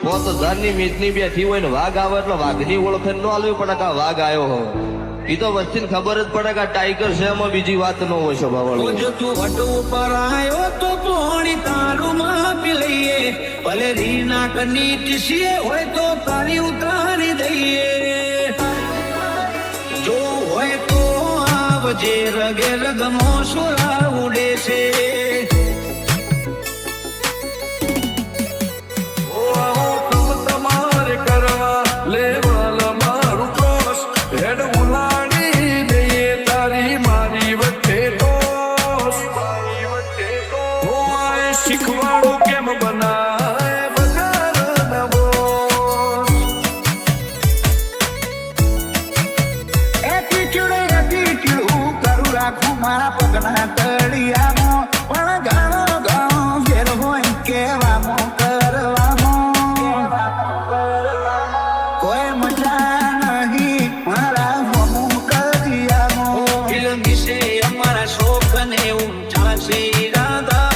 પોત મીટની બેઠી હોય ને વાઘ આવે એટલે વાઘની ઓળખાણ ન આલવી પડે કે વાઘ આવ્યો હો. એ તો વસ્તી ખબર જ પડે કે ટાઈગર છે, એમાં બીજી વાત ન હોય સ્વભાવવાળું. જો તું વટ ઉપર આવ્યો તો પોણી તારું માપી લઈએ, ભલે રીના કની ટીસીએ હોય તો તારી ઉતારી દઈએ. જો હોય તો આવજે, રગે રગમો સુરા ઉડે છે. શીખવાડું કેમ બનાય બજાર નવો એટીટ્યુડ કરું રાખું મારા પગના તળિયામાં, પણ ઘણો ઘણો ફેર હોય કહેવામાં કરવામાં. કોઈ મજા નહીં મારા હમું કરિયામાં. ફિલ્મ વિશે અમારા શોખ ને એવું ચાલશે ઈરાદા,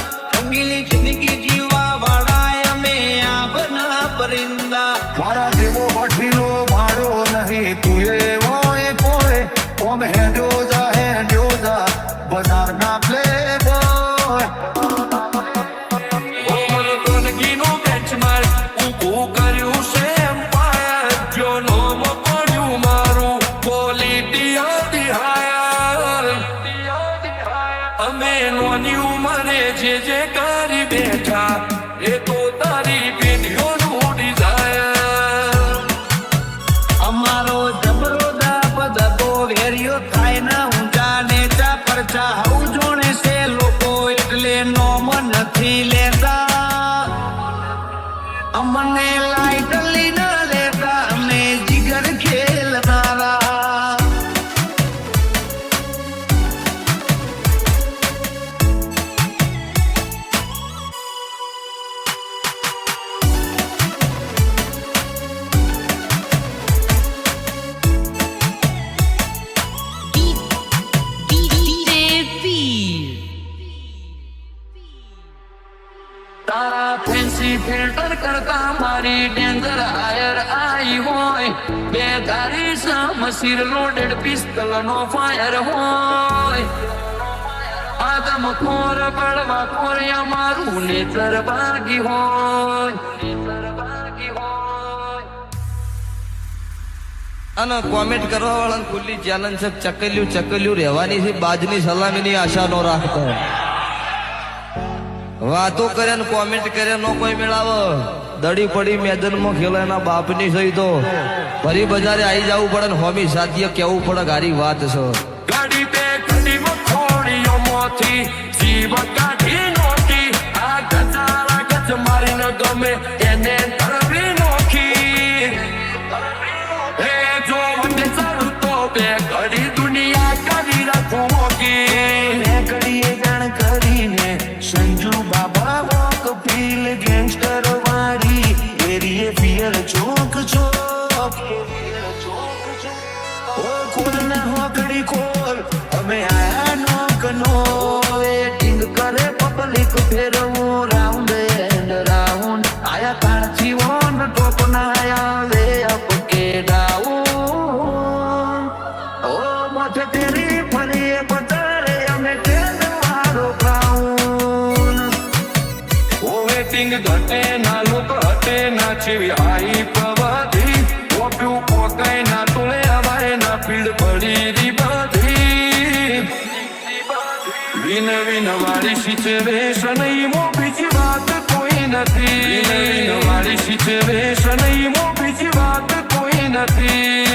જિંદગી જીવા વાળા અમે આપના પરિંદા. મારા જેવો વઠીલો મારો નહીં, તું એવો કોઈ ઓમ હેડ્યો જા બજાર ના પ્લે બોય. ગોમરગીનો બેચમાર ઊભું કર્યું છે એમ્પાયર, જો નોમ પડ્યું મારું ક્વોલિટી હતી હાયર. અમે નોની ઉંમરે જે કરી બેઠા એ તો તારી પેઢીઓનું ડિઝાયર. અમારો જબરો દાબ દબો વેર્યો થાય ના ઊંચા નેચા પરચા હવું જોણે છે લોકો, એટલે નોમ નથી લેતા. અમને લાઈટલી ના લેતા, અમે જીગર ખેલનારા. તારા ફેન્સી ફિલ્ટર કરતા મારી ડેન્જર હાયર આઈ હોય, બે તારી સમસીર લોડેડ પિસ્તલ નો ફાયર હોય. આદમ ખોર બળવા ખોરિયા મારું નેચર બાગી હોય. અને કોમેન્ટ કરવા વાળાને ખુલ્લી ચેલેન્જ છે, ચકલ્યું રહેવાની છે, બાજની સલામીની આશા ન રાખતો. વાતો કરે ને કોમેન્ટ કરે નો કોઈ મેળાવો, દડી પડી મેદાનમાં ખેલો એના બાપની સહી તો ફરી બજારે આવી જવું પડે ને હોમી સાથીએ કેવું પડે ગારી વાત છે. ગાડી બે ઘડી મખોડીઓ મોથી જીવ કાઢી નોટી, આ ગજારા ગજ મારી ન ગમે એને તરવી નોખી. એ જો મને ચાલુ તો બે ઘડી દુનિયા કરી રાખું મોકી. બે ઘડીએ જાણ કરીને સંજુ બાબા વોક ફીલ ગેંગસ્ટર વાળી એરીએ ફિયર ચોક ચોક. ઓ ખોલ ના હોકડી ખોલ, અમે આયા નોક નો વેટિંગ કરે પબ્લિક ફેરવું રાઉન્ડ એન્ડ રાઉન્ડ. આયા કાણથી ઓન ટોપ ના આયા વે અપ કે ડાઉન. ઓ મત તેરી ફરી પતારે અમે તેલ મારો ક્રાઉન. વેટિંગ ઘટે ના લોક હટે ના જેવી હાઈ પ્રવાદી, ઓપ્યું પોકાય ના તોલે હવાય ના પીડ પડી રી બધી. વિન વાળી સિચ્યુએશન બીજી વાત